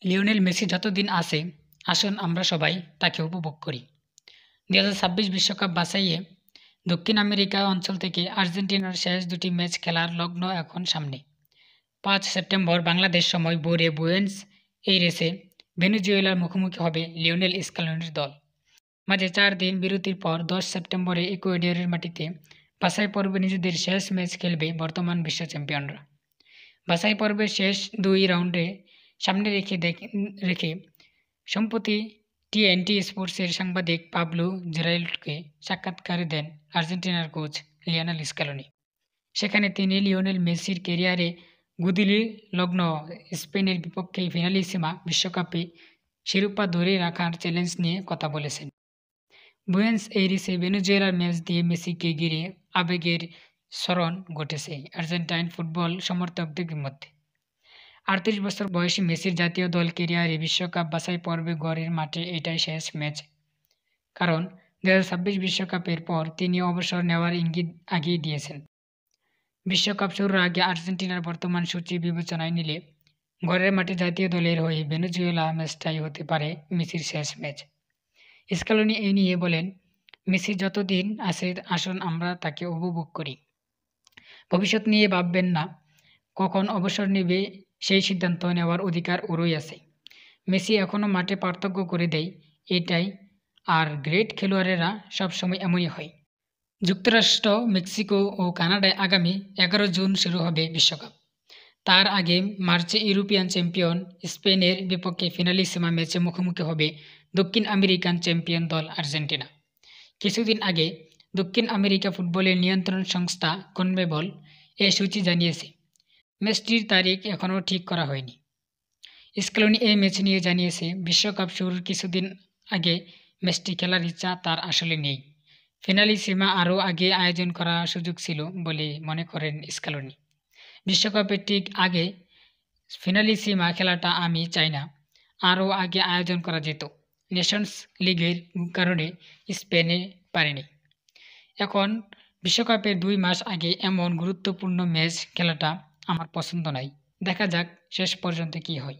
Lionel Messi যতদিন আছে, আসুন আমরা সবাই তাকে উপভোগ করি। 2026 বিশ্বকাপ বাছাইয়ে দক্ষিণ আমেরিকা অঞ্চল থেকে আর্জেন্টিনার শেষ দুটি ম্যাচ খেলার লগ্ন এখন সামনে। 5 সেপ্টেম্বর বাংলাদেশ সময় ভোরে বুয়েন্স এইরেসে ভেনেজুয়েলার মুখোমুখি হবে লিওনেল স্কালোনির দল। মাঝে 4 দিন বিরতির পর 10 সেপ্টেম্বরে ইকুয়েডরের মাটিতে বাছাই পর্বে নিজেদের শেষ ম্যাচ খেলবে বর্তমান বিশ্ব চ্যাম্পিয়নরা। বাছাই পর্বের শেষ 2 রাউন্ডে সামনে রেখে সম্প্রতি টিএনটি স্পোর্টসের সাংবাদিক পাবলো জেরাল্ডকে সাক্ষাৎকার দেন আর্জেন্টিনার কোচ লিওনেল স্কালোনি। সেখানে তিনি লিওনেল মেসির ক্যারিয়ারে গুদিলি লগ্ন স্পেনের বিপক্ষে ফিনালিসিমা বিশ্বকাপে শিরোপা ধরে রাখার চ্যালেঞ্জ নিয়ে কথা বলেছেন। বুয়েন্স এইরিসে ভেনেজুয়েলার ম্যাচ দিয়ে মেসিকে ঘিরে আবেগের স্মরণ ঘটেছে আর্জেন্টাইন ফুটবল সমর্থকদের মধ্যে। 38 বছর বয়সী মেসির জাতীয় দল ক্যারিয়ারে বিশ্বকাপ বাছাই পর্বে ঘরের মাঠে এটাই শেষ ম্যাচ। কারণ 2026 বিশ্বকাপের পর তিনি অবসর নেওয়ার ইঙ্গিত আগেই দিয়েছেন। বিশ্বকাপ শুরুর আগে আর্জেন্টিনার বর্তমান সূচি বিবেচনায় নিলে ঘরের মাঠে জাতীয় দলের হয়ে ভেনেজুয়েলা ম্যাচটাই হতে পারে মেসির শেষ ম্যাচ। স্কালোনি এই নিয়ে বলেন, মেসি যতদিন আছে আসুন আমরা তাকে উপভোগ করি। ভবিষ্যৎ নিয়ে ভাববেন না, কখন অবসর নেবে সেই সিদ্ধান্ত নেওয়ার অধিকার ওরই আছে। মেসি এখনও মাঠে পার্থক্য করে দেয়, এটাই। আর গ্রেট খেলোয়াড়েরা সবসময় এমনই হয়। যুক্তরাষ্ট্র, মেক্সিকো ও কানাডায় আগামী 11 জুন শুরু হবে বিশ্বকাপ। তার আগে মার্চে ইউরোপিয়ান চ্যাম্পিয়ন স্পেনের বিপক্ষে ফিনালিসিমা ম্যাচে মুখোমুখি হবে দক্ষিণ আমেরিকান চ্যাম্পিয়ন দল আর্জেন্টিনা। কিছুদিন আগে দক্ষিণ আমেরিকা ফুটবলের নিয়ন্ত্রণ সংস্থা কনমেবল এ সূচি জানিয়েছে। ম্যাচটির তারিখ এখনও ঠিক করা হয়নি। স্কালোনি এই ম্যাচ নিয়ে জানিয়েছে, বিশ্বকাপ শুরুর কিছুদিন আগে ম্যাচটি খেলার ইচ্ছা তার আসলে নেই। ফিনালিসিমা আরও আগে আয়োজন করার সুযোগ ছিল বলে মনে করেন স্কালোনি। বিশ্বকাপের ঠিক আগে ফিনালিসিমা খেলাটা আমি চাই না, আরও আগে আয়োজন করা যেত। নেশনস লিগের কারণে স্পেনে পারেনি। এখন বিশ্বকাপের 2 মাস আগে এমন গুরুত্বপূর্ণ ম্যাচ খেলাটা আমার পছন্দ নয়। দেখা যাক শেষ পর্যন্ত কী হয়।